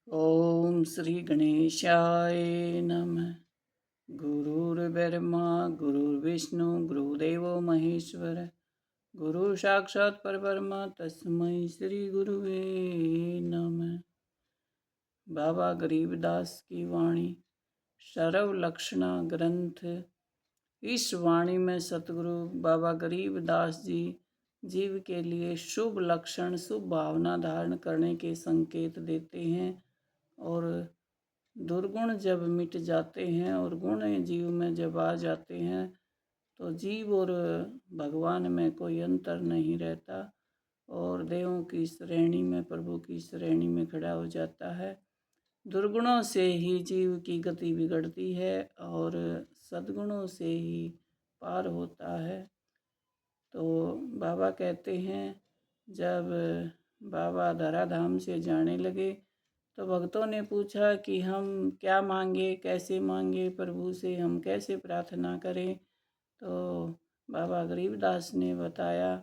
ओम श्री गणेशाय नमः। गुरुर्ब्रह्मा गुरुर्विष्णु गुरुदेवो महेश्वर गुरु साक्षात् परब्रह्म तस्मै श्री गुरुवे नमः। बाबा गरीबदास की वाणी सर्व लक्षणा ग्रंथ। इस वाणी में सतगुरु बाबा गरीबदास जी जीव के लिए शुभ लक्षण शुभ भावना धारण करने के संकेत देते हैं और दुर्गुण जब मिट जाते हैं और गुण जीव में जब आ जाते हैं तो जीव और भगवान में कोई अंतर नहीं रहता और देवों की श्रेणी में प्रभु की श्रेणी में खड़ा हो जाता है। दुर्गुणों से ही जीव की गति बिगड़ती है और सद्गुणों से ही पार होता है। तो बाबा कहते हैं जब बाबा धराधाम से जाने लगे तो भक्तों ने पूछा कि हम क्या मांगे, कैसे मांगे, प्रभु से हम कैसे प्रार्थना करें। तो बाबा गरीबदास ने बताया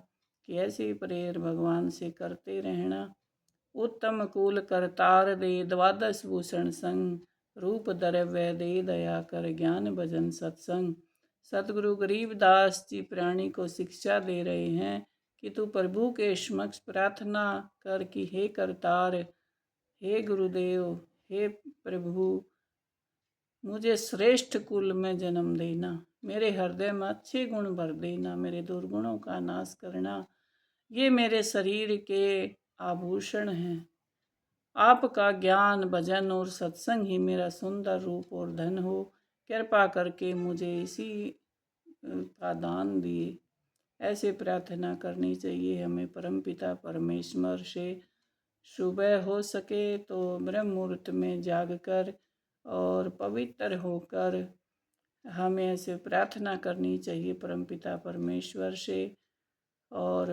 कि ऐसी प्रेयर भगवान से करते रहना। उत्तम कुल करतार दे द्वादश भूषण संग, रूप द्रव्य दे दया कर ज्ञान भजन सत्संग। सतगुरु गरीबदास जी प्राणी को शिक्षा दे रहे हैं कि तू प्रभु के समक्ष प्रार्थना कर कि हे करतार, हे गुरुदेव, हे प्रभु, मुझे श्रेष्ठ कुल में जन्म देना, मेरे हृदय में अच्छे गुण भर देना, मेरे दुर्गुणों का नाश करना। ये मेरे शरीर के आभूषण हैं। आपका ज्ञान भजन और सत्संग ही मेरा सुंदर रूप और धन हो। कृपा करके मुझे इसी का दान दिए। ऐसे प्रार्थना करनी चाहिए हमें परमपिता परमेश्वर से। सुबह हो सके तो ब्रह्म मुहूर्त में जागकर और पवित्र होकर हमें ऐसे प्रार्थना करनी चाहिए परमपिता परमेश्वर से। और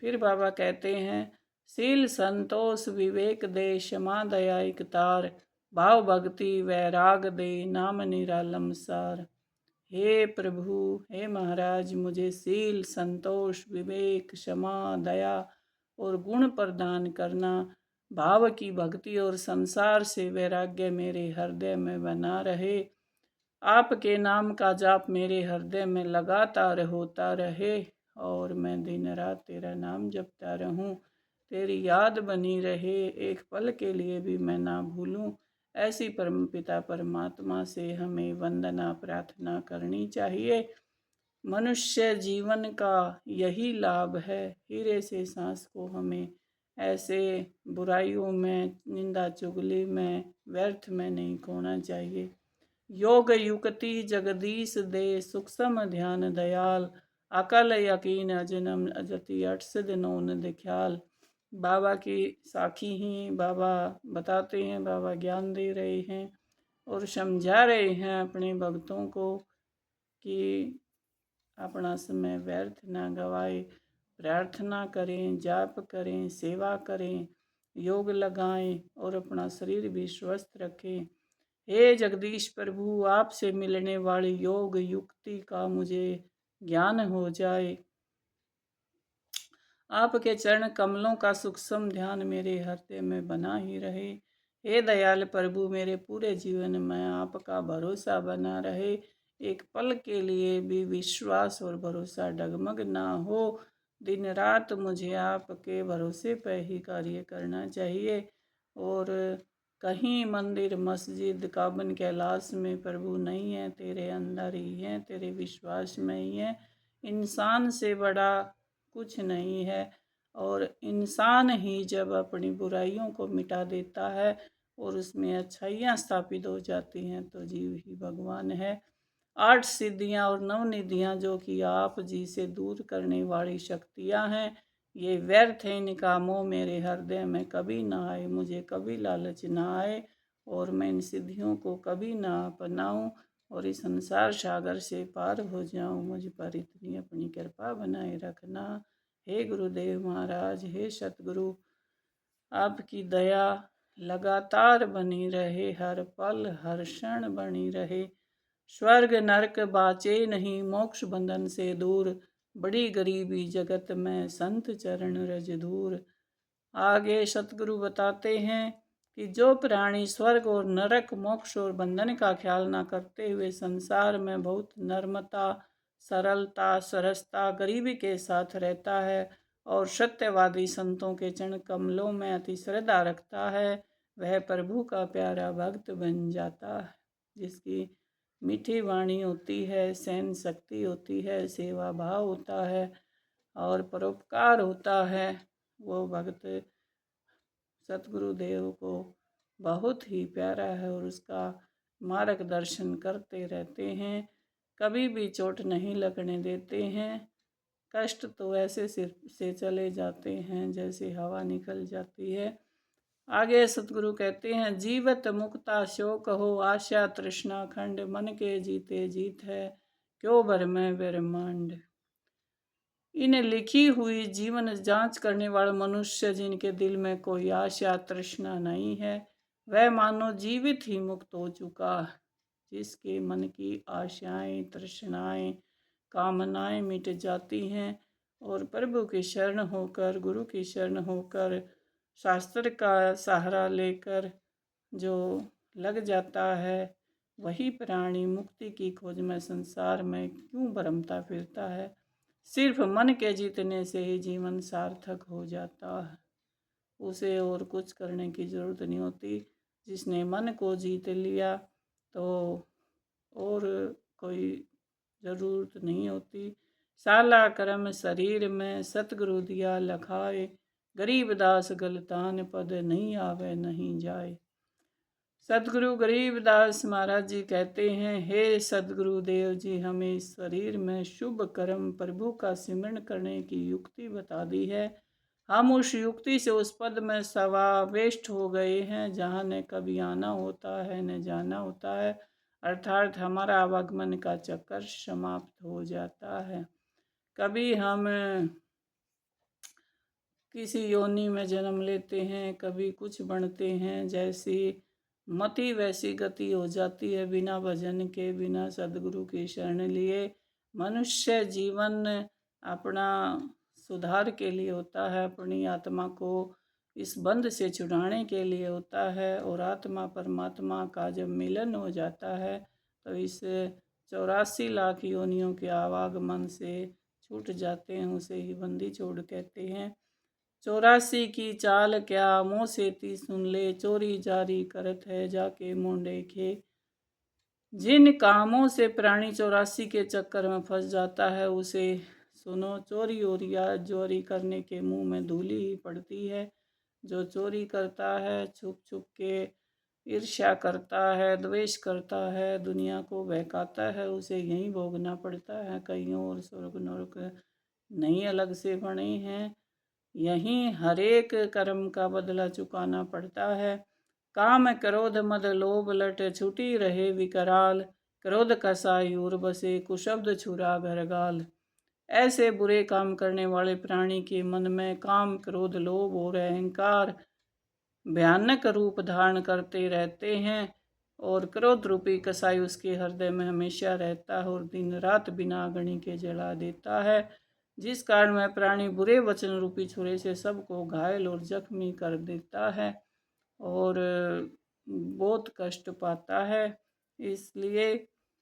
फिर बाबा कहते हैं शील संतोष विवेक दे क्षमा दया एक तार, भाव भक्ति वैराग दे नाम निरालम सार। हे प्रभु, हे महाराज, मुझे शील संतोष विवेक क्षमा दया और गुण प्रदान करना, भाव की भक्ति और संसार से वैराग्य मेरे हृदय में बना रहे। आपके नाम का जाप मेरे हृदय में लगातार होता रहे और मैं दिन रात तेरा नाम जपता रहूं, तेरी याद बनी रहे, एक पल के लिए भी मैं ना भूलूं। ऐसी परमपिता परमात्मा से हमें वंदना प्रार्थना करनी चाहिए। मनुष्य जीवन का यही लाभ है। हीरे से सांस को हमें ऐसे बुराइयों में, निंदा चुगली में, व्यर्थ में नहीं खोना चाहिए। योग युक्ति जगदीश दे सूक्ष्म ध्यान दयाल, अकल यकीन अजनम अजति अटसद नौन दिख्याल। बाबा की साखी ही बाबा बताते हैं, बाबा ज्ञान दे रहे हैं और समझा रहे हैं अपने भक्तों को कि अपना समय व्यर्थ ना गवाए, प्रार्थना करें, जाप करें, सेवा करें, योग लगाएं और अपना शरीर भी स्वस्थ रखें। हे जगदीश प्रभु, आपसे मिलने वाली योग युक्ति का मुझे ज्ञान हो जाए। आपके चरण कमलों का सूक्ष्म ध्यान मेरे हृदय में बना ही रहे। हे दयाल प्रभु, मेरे पूरे जीवन में आपका भरोसा बना रहे। एक पल के लिए भी विश्वास और भरोसा डगमग ना हो। दिन रात मुझे आपके भरोसे पर ही कार्य करना चाहिए और कहीं मंदिर मस्जिद काबन कैलाश में प्रभु नहीं है, तेरे अंदर ही है, तेरे विश्वास में ही है। इंसान से बड़ा कुछ नहीं है और इंसान ही जब अपनी बुराइयों को मिटा देता है और उसमें अच्छाइयाँ स्थापित हो जाती हैं तो जीव ही भगवान है। 8 सिद्धियाँ और 9 निधियाँ जो कि आप जी से दूर करने वाली शक्तियाँ हैं, ये व्यर्थ है, इनका मोह मेरे हृदय में कभी ना आए, मुझे कभी लालच ना आए और मैं इन सिद्धियों को कभी ना अपनाऊं और इस संसार सागर से पार हो जाऊं। मुझ पर इतनी अपनी कृपा बनाए रखना। हे गुरुदेव महाराज, हे सतगुरु, आपकी दया लगातार बनी रहे, हर पल हर क्षण बनी रहे। स्वर्ग नरक बाचे नहीं, मोक्ष बंधन से दूर, बड़ी गरीबी जगत में संत चरण रज दूर। आगे सतगुरु बताते हैं कि जो प्राणी स्वर्ग और नरक, मोक्ष और बंधन का ख्याल न करते हुए संसार में बहुत नम्रता, सरलता, सरसता, गरीबी के साथ रहता है और सत्यवादी संतों के चरण कमलों में अति श्रद्धा रखता है, वह प्रभु का प्यारा भक्त बन जाता है। जिसकी मीठी वाणी होती है, सहन शक्ति होती है, सेवा भाव होता है और परोपकार होता है, वो भक्त सतगुरुदेव को बहुत ही प्यारा है और उसका मार्गदर्शन करते रहते हैं। कभी भी चोट नहीं लगने देते हैं। कष्ट तो ऐसे सिर से चले जाते हैं जैसे हवा निकल जाती है। आगे सतगुरु कहते हैं, जीवत मुक्ता शोक हो, आशा तृष्णा खंड, मन के जीते जीत है, क्यों भरमें ब्रह्मांड। इन लिखी हुई जीवन जांच करने वाले मनुष्य जिनके दिल में कोई आशा तृष्णा नहीं है, वह मानो जीवित ही मुक्त हो चुका है। जिसके मन की आशाएं, तृष्णाएं, कामनाएं मिट जाती हैं और प्रभु की शरण होकर, गुरु की शरण होकर, शास्त्र का सहारा लेकर जो लग जाता है, वही प्राणी मुक्ति की खोज में संसार में क्यों भरमता फिरता है। सिर्फ मन के जीतने से ही जीवन सार्थक हो जाता है, उसे और कुछ करने की ज़रूरत नहीं होती। जिसने मन को जीत लिया तो और कोई ज़रूरत नहीं होती। साला कर्म शरीर में सतगुरु दिया लखाए, गरीबदास गलतान पद नहीं आवे नहीं जाए। सतगुरु गरीबदास महाराज जी कहते हैं, हे सतगुरुदेव जी, हमें इस शरीर में शुभ कर्म प्रभु का सिमरण करने की युक्ति बता दी है। हम उस युक्ति से उस पद में समाविष्ट हो गए हैं जहाँ न कभी आना होता है न जाना होता है, अर्थात हमारा आवागमन का चक्कर समाप्त हो जाता है। कभी हम किसी योनि में जन्म लेते हैं, कभी कुछ बनते हैं, जैसी मति वैसी गति हो जाती है। बिना भजन के, बिना सदगुरु की शरण लिए मनुष्य जीवन अपना सुधार के लिए होता है, अपनी आत्मा को इस बंध से छुड़ाने के लिए होता है। और आत्मा परमात्मा का जब मिलन हो जाता है तो इस 84 लाख योनियों के आवागमन से छूट जाते हैं, उसे ही बंदी छोड़ कहते हैं। 84 की चाल क्या मुँह सेती सुन ले, चोरी जारी करत है जाके मुँह देखे। जिन कामों से प्राणी 84 के चक्कर में फंस जाता है, उसे सुनो। चोरी और या चोरी करने के मुंह में धूली ही पड़ती है। जो चोरी करता है, छुप छुप के ईर्ष्या करता है, द्वेष करता है, दुनिया को बहकाता है, उसे यहीं भोगना पड़ता है। कहीं और स्वर्ग नरक नहीं अलग से बने हैं, यहीं हरेक कर्म का बदला चुकाना पड़ता है। काम क्रोध मद लोभ लट, छुटी रहे विकराल, क्रोध कसाई उर बसे, कुशब्द छुरा घर गाल। ऐसे बुरे काम करने वाले प्राणी के मन में काम, क्रोध, लोभ और अहंकार भयानक रूप धारण करते रहते हैं और क्रोध रूपी कसाई उसके हृदय में हमेशा रहता है और दिन रात बिना अग्नि के जला देता है। जिस कारण वह प्राणी बुरे वचन रूपी छुरे से सबको घायल और जख्मी कर देता है और बहुत कष्ट पाता है। इसलिए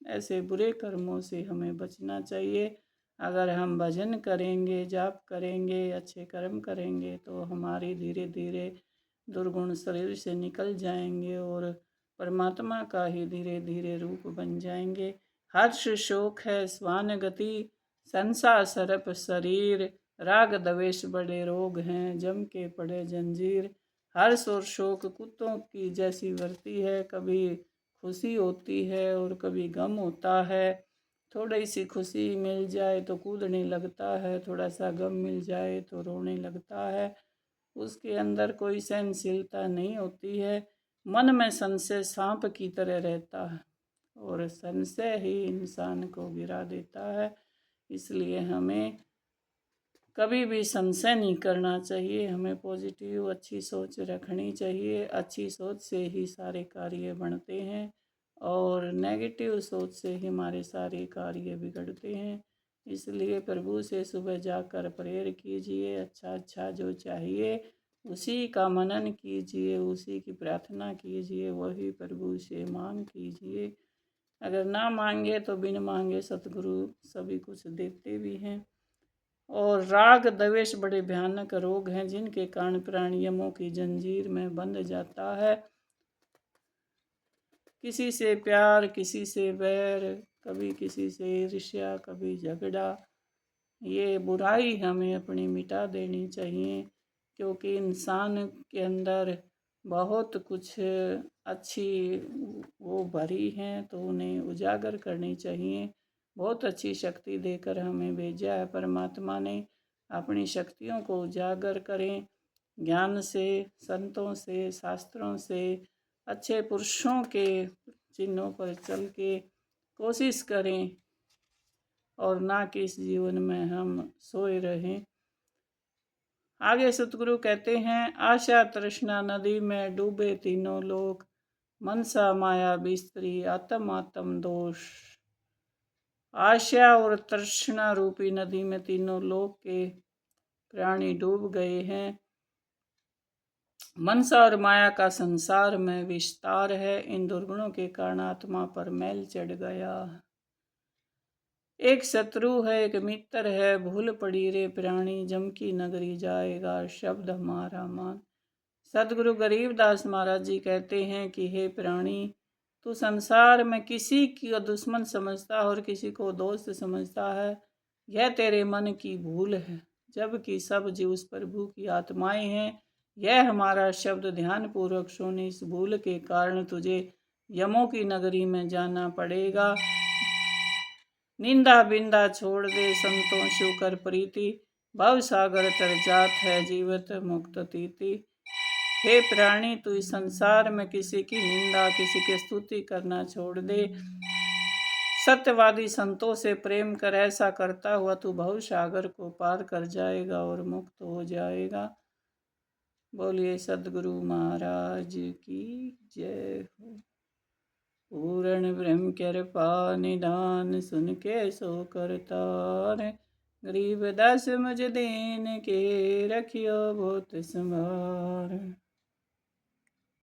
ऐसे बुरे कर्मों से हमें बचना चाहिए। अगर हम भजन करेंगे, जाप करेंगे, अच्छे कर्म करेंगे तो हमारे धीरे धीरे दुर्गुण शरीर से निकल जाएंगे और परमात्मा का ही धीरे धीरे रूप बन जाएंगे। हर्ष शोक है स्वान गति, संसार सरप शरीर, राग द्वेष बड़े रोग हैं, जम के पड़े जंजीर। हर्ष और शोक कुत्तों की जैसी वर्ती है, कभी खुशी होती है और कभी गम होता है। थोड़ी सी खुशी मिल जाए तो कूदने लगता है, थोड़ा सा गम मिल जाए तो रोने लगता है। उसके अंदर कोई सहनशीलता नहीं होती है। मन में संशय सांप की तरह रहता है और संशय ही इंसान को गिरा देता है। इसलिए हमें कभी भी संशय नहीं करना चाहिए। हमें पॉजिटिव अच्छी सोच रखनी चाहिए। अच्छी सोच से ही सारे कार्य बनते हैं और नेगेटिव सोच से ही हमारे सारे कार्य बिगड़ते हैं। इसलिए प्रभु से सुबह जाकर प्रेयर कीजिए, अच्छा अच्छा जो चाहिए उसी का मनन कीजिए, उसी की प्रार्थना कीजिए, वही प्रभु से मांग कीजिए। अगर ना मांगे तो बिन मांगे सतगुरु सभी कुछ देते भी हैं। और राग द्वेष बड़े भयानक रोग हैं जिनके कारण प्राणी यमों की जंजीर में बंध जाता है। किसी से प्यार, किसी से बैर, कभी किसी से ईर्ष्या, कभी झगड़ा, ये बुराई हमें अपनी मिटा देनी चाहिए, क्योंकि इंसान के अंदर बहुत कुछ अच्छी वो भरी हैं, तो उन्हें उजागर करनी चाहिए। बहुत अच्छी शक्ति देकर हमें भेजा है परमात्मा ने। अपनी शक्तियों को उजागर करें, ज्ञान से, संतों से, शास्त्रों से, अच्छे पुरुषों के चिन्हों पर चल के कोशिश करें, और ना कि इस जीवन में हम सोए रहें। आगे सतगुरु कहते हैं, आशा तृष्णा नदी में डूबे तीनों लोग, मनसा माया बिस्तरी आत्म आत्म दोष। आशा और तृष्णा रूपी नदी में तीनों लोग के प्राणी डूब गए हैं। मनसा और माया का संसार में विस्तार है। इन दुर्गुणों के कारण आत्मा पर मैल चढ़ गया। एक शत्रु है, एक मित्र है, भूल पड़ी रे प्राणी, जम की नगरी जाएगा शब्द हमारा मान। सदगुरु गरीबदास महाराज जी कहते हैं कि हे प्राणी, तू संसार में किसी को दुश्मन समझता और किसी को दोस्त समझता है, यह तेरे मन की भूल है, जबकि सब जीव उस प्रभु की आत्माएं हैं। यह हमारा शब्द ध्यान पूर्वक सुन। इस भूल के कारण तुझे यमों की नगरी में जाना पड़ेगा। निंदा बिंदा छोड़ दे, संतों शिव कर प्रीति, भव सागर तर जात है जीवित मुक्त तीति। हे प्राणी, तू इस संसार में किसी की निंदा, किसी की स्तुति करना छोड़ दे। सत्यवादी संतों से प्रेम कर, ऐसा करता हुआ तू भव सागर को पार कर जाएगा और मुक्त हो जाएगा। बोलिए सदगुरु महाराज की जय हो। पूर्ण ब्रह्म कृपा निधान, सुन के सो करतार, गरीब दास मुझ दीन के रखियो बहुत संभार।